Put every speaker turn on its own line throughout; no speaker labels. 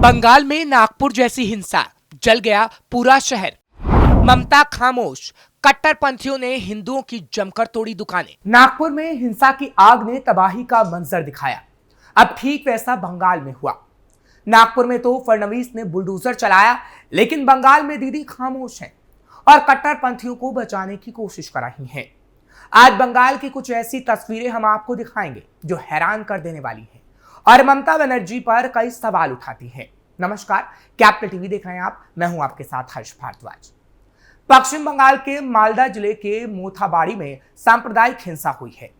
बंगाल में नागपुर जैसी हिंसा, जल गया पूरा शहर। ममता खामोश, कट्टरपंथियों ने हिंदुओं की जमकर तोड़ी दुकानें। नागपुर में हिंसा की आग ने तबाही का मंजर दिखाया। अब ठीक वैसा बंगाल में हुआ। नागपुर में तो फडणवीस ने बुलडोजर चलाया, लेकिन बंगाल में दीदी खामोश हैं और कट्टरपंथियों को बचाने की कोशिश कर रही हैं। आज बंगाल की कुछ ऐसी तस्वीरें हम आपको दिखाएंगे जो हैरान कर देने वाली हैं और ममता बनर्जी पर कई सवाल उठाती हैं। नमस्कार, कैपिटल टीवी देख रहे हैं आप। मैं हूं आपके साथ हर्ष भारद्वाज। पश्चिम बंगाल के मालदा जिले के मोथाबाड़ी में सांप्रदायिक हिंसा हुई है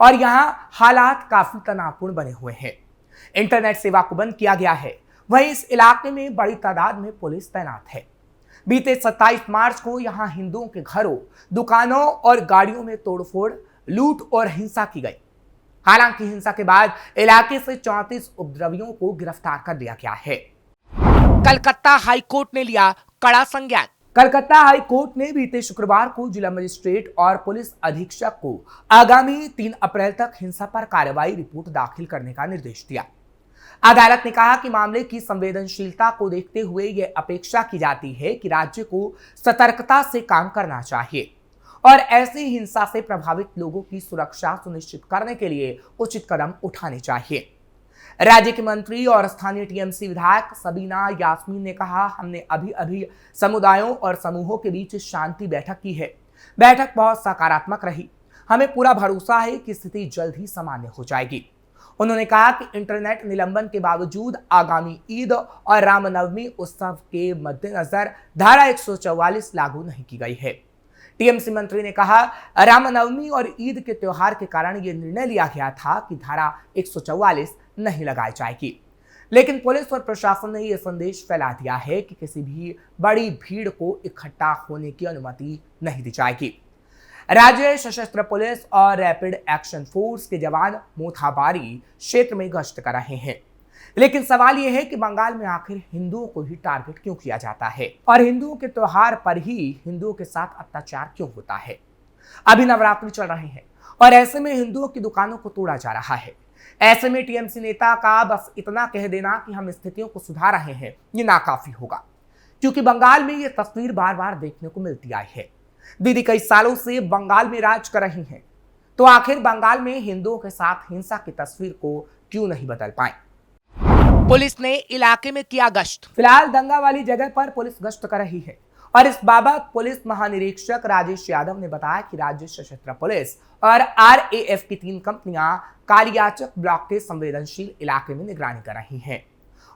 और यहां हालात काफी तनावपूर्ण बने हुए हैं। इंटरनेट सेवा को बंद किया गया है। वहीं इस इलाके में बड़ी तादाद में पुलिस तैनात है। बीते 27 मार्च को यहां हिंदुओं के घरों, दुकानों और गाड़ियों में तोड़फोड़, लूट और हिंसा की गई। हालांकि हिंसा के बाद इलाके से 34 उपद्रवियों को गिरफ्तार कर लिया गया है। कलकत्ता हाईकोर्ट ने लिया कड़ा संज्ञान। कलकत्ता हाईकोर्ट ने बीते शुक्रवार को जिला मजिस्ट्रेट और पुलिस अधीक्षक को आगामी 3 अप्रैल तक हिंसा पर कार्रवाई रिपोर्ट दाखिल करने का निर्देश दिया। अदालत ने कहा कि मामले की संवेदनशीलता को देखते हुए यह अपेक्षा की जाती है कि राज्य को सतर्कता से काम करना चाहिए और ऐसी हिंसा से प्रभावित लोगों की सुरक्षा सुनिश्चित करने के लिए उचित कदम उठाने चाहिए। राज्य के मंत्री और स्थानीय टीएमसी विधायक सबीना यास्मीन ने कहा, हमने अभी समुदायों और समूहों के बीच शांति बैठक की है। बैठक बहुत सकारात्मक रही। हमें पूरा भरोसा है कि स्थिति जल्द ही सामान्य हो जाएगी। उन्होंने कहा कि इंटरनेट निलंबन के बावजूद आगामी ईद और रामनवमी उत्सव के मद्देनजर धारा 144 लागू नहीं की गई है। टीएमसी मंत्री ने कहा, रामनवमी और ईद के त्योहार के कारण यह निर्णय लिया गया था कि धारा 144 नहीं लगाई जाएगी, लेकिन पुलिस और प्रशासन ने यह संदेश फैला दिया है कि किसी भी बड़ी भीड़ को इकट्ठा होने की अनुमति नहीं दी जाएगी। राज्य सशस्त्र पुलिस और रैपिड एक्शन फोर्स के जवान मोथाबाड़ी क्षेत्र में गश्त कर रहे हैं, लेकिन सवाल यह है कि बंगाल में आखिर हिंदुओं को ही टारगेट क्यों किया जाता है और हिंदुओं के त्योहार पर ही हिंदुओं के साथ अत्याचार क्यों होता है। अभी नवरात्रि चल रहे हैं और ऐसे में हिंदुओं की दुकानों को तोड़ा जा रहा है। ऐसे में टीएमसी नेता का बस इतना कह देना कि हम स्थितियों को सुधार रहे हैं, ये नाकाफी होगा, क्योंकि बंगाल में ये तस्वीर बार बार देखने को मिलती आई है। दीदी कई सालों से बंगाल में राज कर रही हैं, तो आखिर बंगाल में हिंदुओं के साथ हिंसा की तस्वीर को क्यों नहीं बदल पाए। पुलिस ने इलाके में किया गश्त। फिलहाल दंगा वाली जगह पर पुलिस गश्त कर रही है और इस बाबत पुलिस महानिरीक्षक राजेश यादव ने बताया कि राज्य सशस्त्र पुलिस और आरएएफ की 3 कंपनियां कालियाचक ब्लॉक के संवेदनशील इलाके में निगरानी कर रही हैं।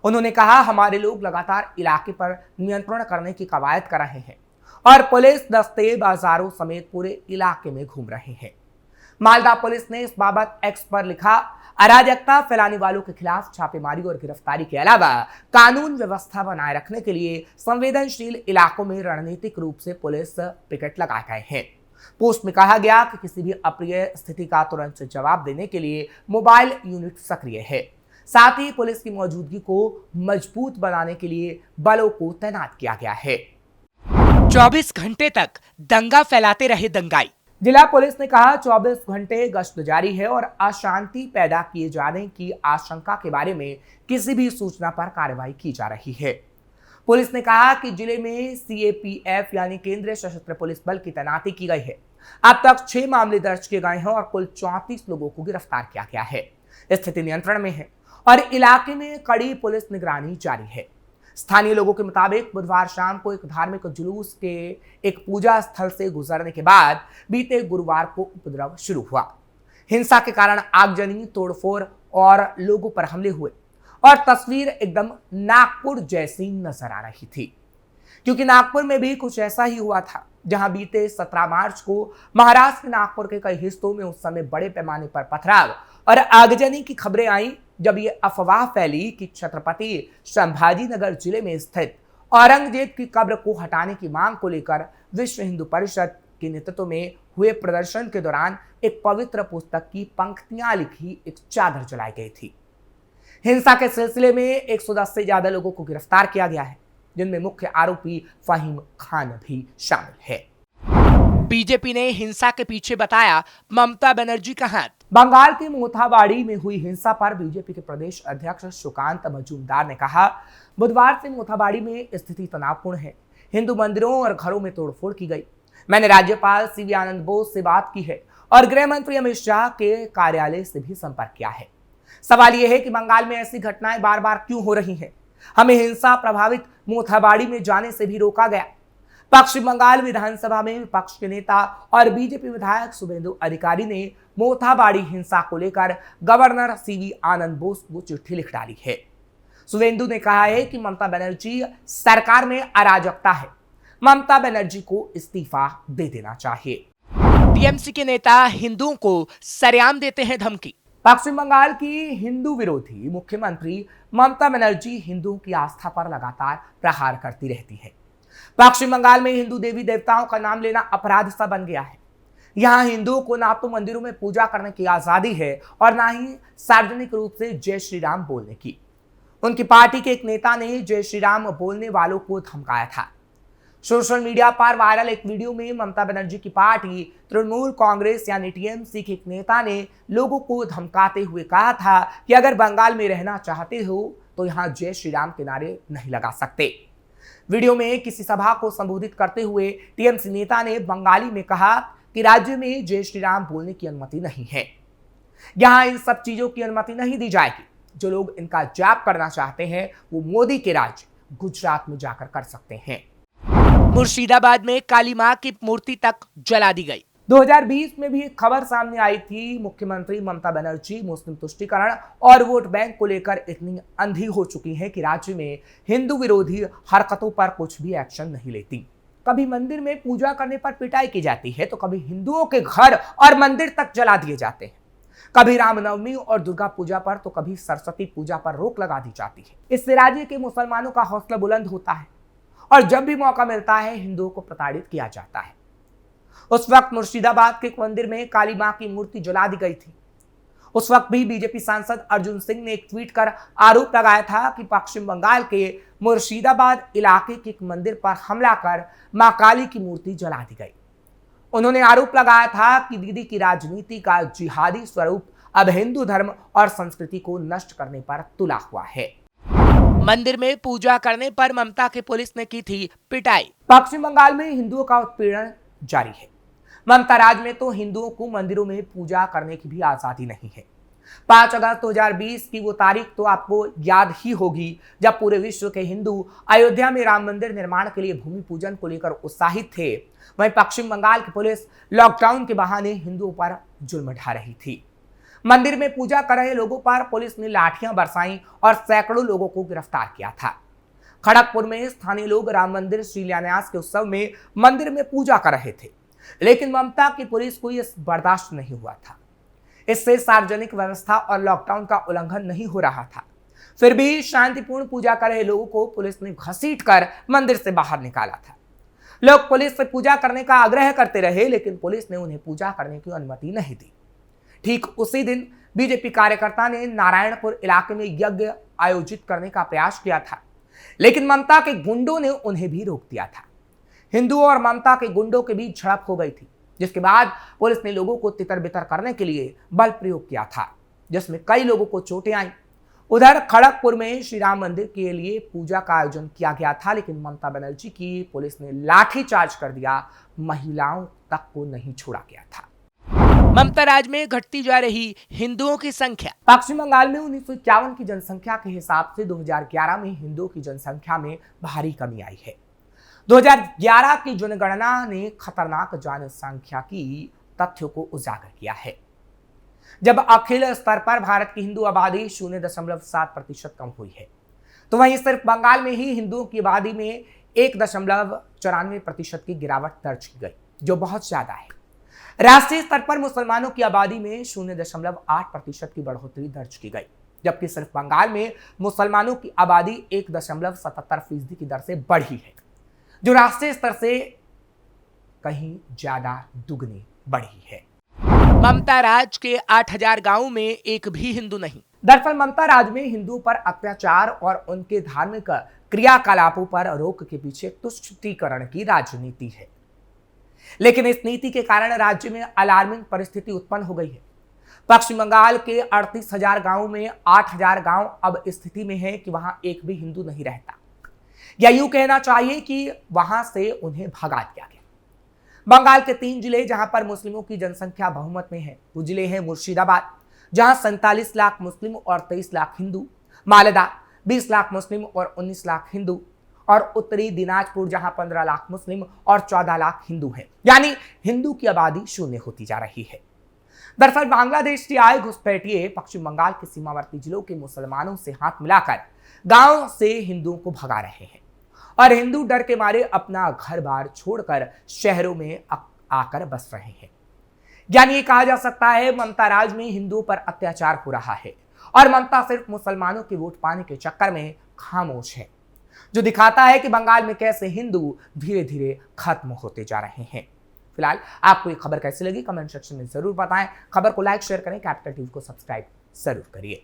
उन्होंने कहा, हमारे लोग लगातार इलाके पर नियंत्रण करने की कवायद कर रहे हैं और पुलिस दस्ते बाजारों समेत पूरे इलाके में घूम रहे हैं। मालदा पुलिस ने इस बाबत एक्स पर लिखा, अराजकता फैलाने वालों के खिलाफ छापेमारी और गिरफ्तारी के अलावा कानून व्यवस्था बनाए रखने के लिए संवेदनशील इलाकों में रणनीतिक रूप से पुलिस पिकेट लगाए गए हैं। पोस्ट में कहा गया कि किसी भी अप्रिय स्थिति का तुरंत जवाब देने के लिए मोबाइल यूनिट सक्रिय है। साथ ही पुलिस की मौजूदगी को मजबूत बनाने के लिए बलों को तैनात किया गया है। 24 घंटे तक दंगा फैलाते रहे दंगाई। जिला पुलिस ने कहा, 24 घंटे गश्त जारी है और अशांति पैदा किए जाने की आशंका के बारे में किसी भी सूचना पर कार्रवाई की जा रही है। पुलिस ने कहा कि जिले में सीएपीएफ यानी केंद्रीय सशस्त्र पुलिस बल की तैनाती की गई है। अब तक 6 मामले दर्ज किए गए हैं और कुल 34 लोगों को गिरफ्तार किया गया है। स्थिति नियंत्रण में है और इलाके में कड़ी पुलिस निगरानी जारी है। स्थानीय लोगों के मुताबिक बुधवार शाम को एक धार्मिक जुलूस के एक पूजा स्थल से गुजरने के बाद बीते गुरुवार को उपद्रव शुरू हुआ। हिंसा के कारण आगजनी, तोड़फोड़ और लोगों पर हमले हुए और तस्वीर एकदम नागपुर जैसी नजर आ रही थी, क्योंकि नागपुर में भी कुछ ऐसा ही हुआ था, जहां बीते 17 मार्च को महाराष्ट्र के नागपुर के कई हिस्सों में उस समय बड़े पैमाने पर पथराव और आगजनी की खबरें आई, जब ये अफवाह फैली कि छत्रपति संभाजी नगर जिले में स्थित औरंगजेब की कब्र को हटाने की मांग को लेकर विश्व हिंदू परिषद के नेतृत्व में हुए प्रदर्शन के दौरान एक पवित्र पुस्तक की पंक्तियां लिखी एक चादर जलाई गई थी। हिंसा के सिलसिले में 110 से ज्यादा लोगों को गिरफ्तार किया गया है, जिनमें मुख्य आरोपी फहीम खान भी शामिल है। बीजेपी ने हिंसा के पीछे बताया ममता बनर्जी का हाथ। बंगाल के मोथाबाड़ी में हुई हिंसा पर बीजेपी के प्रदेश अध्यक्ष सुकांत मजूमदार ने कहा, बुधवार से मोथाबाड़ी में स्थिति तनावपूर्ण है। हिंदू मंदिरों और घरों में तोड़फोड़ की गई। मैंने राज्यपाल सीवी आनंद बोस से बात की है और गृह मंत्री अमित शाह के कार्यालय से भी संपर्क किया है। सवाल यह है कि बंगाल में ऐसी घटनाएं बार बार क्यों हो रही हैं? हमें हिंसा प्रभावित मोथाबाड़ी में जाने से भी रोका गया। पश्चिम बंगाल विधानसभा में विपक्ष के नेता और बीजेपी विधायक शुभेंदु अधिकारी ने मोथाबाड़ी हिंसा को लेकर गवर्नर सीवी आनंद बोस को चिट्ठी लिख डाली है। शुभेंदु ने कहा है कि ममता बनर्जी सरकार में अराजकता है, ममता बनर्जी को इस्तीफा दे देना चाहिए। टीएमसी के नेता हिंदुओं को सरेआम देते हैं धमकी। पश्चिम बंगाल की हिंदू विरोधी मुख्यमंत्री ममता बनर्जी हिंदुओं की आस्था पर लगातार प्रहार करती रहती है। पश्चिम बंगाल में हिंदू देवी देवताओं का नाम लेना अपराध सा बन गया है। यहाँ हिंदुओं को ना तो मंदिरों में पूजा करने की आजादी है और ना ही सार्वजनिक रूप से जय श्री राम बोलने की। उनकी पार्टी के एक नेता ने जय श्री राम बोलने वालों को धमकाया था। सोशल मीडिया पर वायरल एक वीडियो में ममता बनर्जी की पार्टी तृणमूल कांग्रेस यानी टीएमसी के एक नेता ने लोगों को धमकाते हुए कहा था कि अगर बंगाल में रहना चाहते हो तो यहाँ जय श्री राम के नारे नहीं लगा सकते। वीडियो में किसी सभा को संबोधित करते हुए टीएमसी नेता ने बंगाली में कहा कि राज्य में जय श्री राम बोलने की अनुमति नहीं है। यहाँ इन सब चीजों की अनुमति नहीं दी जाएगी। जो लोग इनका जाप करना चाहते हैं वो मोदी के राज्य गुजरात में जाकर कर सकते हैं। मुर्शिदाबाद में काली मां की मूर्ति तक जला दी गई। 2020 में भी एक खबर सामने आई थी। मुख्यमंत्री ममता बनर्जी मुस्लिम तुष्टीकरण और वोट बैंक को लेकर इतनी अंधी हो चुकी हैं कि राज्य में हिंदू विरोधी हरकतों पर कुछ भी एक्शन नहीं लेती। कभी मंदिर में पूजा करने पर पिटाई की जाती है तो कभी हिंदुओं के घर और मंदिर तक जला दिए जाते हैं। कभी रामनवमी और दुर्गा पूजा पर तो कभी सरस्वती पूजा पर रोक लगा दी जाती है। इससे राज्य के मुसलमानों का हौसला बुलंद होता है और जब भी मौका मिलता है हिंदुओं को प्रताड़ित किया जाता है। उस वक्त मुर्शिदाबाद के एक मंदिर में काली मां की मूर्ति जला दी गई थी। उस वक्त भी बीजेपी सांसद अर्जुन सिंह ने एक ट्वीट कर आरोप लगाया था कि पश्चिम बंगाल के मुर्शिदाबाद इलाके के एक मंदिर पर हमला कर मां काली की मूर्ति जला दी गई। उन्होंने आरोप लगाया था कि दीदी की राजनीति का जिहादी स्वरूप अब हिंदू धर्म और संस्कृति को नष्ट करने पर तुला हुआ है। मंदिर में पूजा करने पर ममता के पुलिस ने की थी पिटाई। पश्चिम बंगाल में हिंदुओं का उत्पीड़न जारी है। ममता राज में तो हिंदुओं को मंदिरों में पूजा करने की भी आजादी नहीं है। 5 अगस्त 2020 की वो तारीख तो आपको याद ही होगी जब पूरे विश्व के हिंदू अयोध्या में राम मंदिर निर्माण के लिए भूमि पूजन को लेकर उत्साहित थे। वहीं पश्चिम बंगाल की पुलिस लॉकडाउन के बहाने हिंदुओं पर जुल्म ढा रही थी। मंदिर में पूजा कर रहे लोगों पर पुलिस ने लाठियां बरसाई और सैकड़ों लोगों को गिरफ्तार किया था। खड़गपुर में स्थानीय लोग राम मंदिर शिलान्यास के उत्सव में मंदिर में पूजा कर रहे थे, लेकिन ममता की पुलिस को यह बर्दाश्त नहीं हुआ था। इससे सार्वजनिक व्यवस्था और लॉकडाउन का उल्लंघन नहीं हो रहा था। फिर भी शांतिपूर्ण पूजा कर रहे लोगों को पुलिस ने घसीटकर मंदिर से बाहर निकाला था। लोग पुलिस से पूजा करने का आग्रह करते रहे, लेकिन पुलिस ने उन्हें पूजा करने की अनुमति नहीं दी। ठीक उसी दिन बीजेपी कार्यकर्ता ने नारायणपुर इलाके में यज्ञ आयोजित करने का प्रयास किया था, लेकिन ममता के गुंडों ने उन्हें भी रोक दिया था। हिंदुओं और ममता के गुंडों के बीच झड़प हो गई थी, जिसके बाद पुलिस ने लोगों को तितर-बितर करने के लिए बल प्रयोग किया था, जिसमें कई लोगों को चोटें आईं। उधर खड़गपुर में श्री राम मंदिर के लिए पूजा का आयोजन किया गया था, लेकिन ममता बनर्जी की पुलिस ने लाठीचार्ज कर दिया। महिलाओं तक को नहीं छोड़ा गया था। ममता राज में घटती जा रही हिंदुओं की संख्या। पश्चिम बंगाल में 1951 की जनसंख्या के हिसाब से 2011 में हिंदुओं की जनसंख्या में भारी कमी आई है। 2011 की जनगणना ने खतरनाक जनसंख्या की तथ्यों को उजागर किया है, जब अखिल स्तर पर भारत की हिंदू आबादी 0.7% कम हुई है, तो वहीं सिर्फ बंगाल में ही हिंदुओं की आबादी में 1.94% की गिरावट दर्ज की गई, जो बहुत ज्यादा है। राष्ट्रीय स्तर पर मुसलमानों की आबादी में 0.8% की बढ़ोतरी दर्ज की गई, जबकि सिर्फ बंगाल में मुसलमानों की आबादी 1.77% की दर से बढ़ी है, जो राष्ट्रीय स्तर से कहीं ज्यादा दुगनी बढ़ी है। ममता राज के 8000 गांवों में एक भी हिंदू नहीं। दरअसल ममता राज में हिंदुओं पर अत्याचार और उनके धार्मिक क्रियाकलापों पर रोक के पीछे तुष्टीकरण की राजनीति है, लेकिन इस नीति के कारण राज्य में अलार्मिंग परिस्थिति उत्पन्न हो गई है। पश्चिम बंगाल के 38,000 गांवों में 8,000 गांव अब स्थिति में है कि वहां एक भी हिंदू नहीं रहता, या यूं कहना चाहिए कि वहां से उन्हें भगा दिया गया। बंगाल के 3 जिले जहां पर मुस्लिमों की जनसंख्या बहुमत में है, वो जिले हैं मुर्शिदाबाद जहां 47 लाख मुस्लिम और 23 लाख हिंदू, मालदा 20 लाख मुस्लिम और 19 लाख हिंदू, और उत्तरी दिनाजपुर जहां 15 लाख मुस्लिम और 14 लाख हिंदू हैं। यानी हिंदू की आबादी शून्य होती जा रही है। दरअसल बांग्लादेश से आए घुसपैठिए पश्चिम बंगाल के सीमावर्ती जिलों के मुसलमानों से हाथ मिलाकर गांव से हिंदुओं को भगा रहे हैं, और हिंदू डर के मारे अपना घर बार छोड़कर शहरों में आकर बस रहे हैं। यानी ये कहा जा सकता है ममता राज में हिंदुओं पर अत्याचार हो रहा है, और ममता सिर्फ मुसलमानों के वोट पाने के चक्कर में खामोश है, जो दिखाता है कि बंगाल में कैसे हिंदू धीरे धीरे खत्म होते जा रहे हैं। फिलहाल आपको ये खबर कैसी लगी कमेंट सेक्शन में जरूर बताएं। खबर को लाइक शेयर करें, कैपिटल टीवी को सब्सक्राइब जरूर करिए।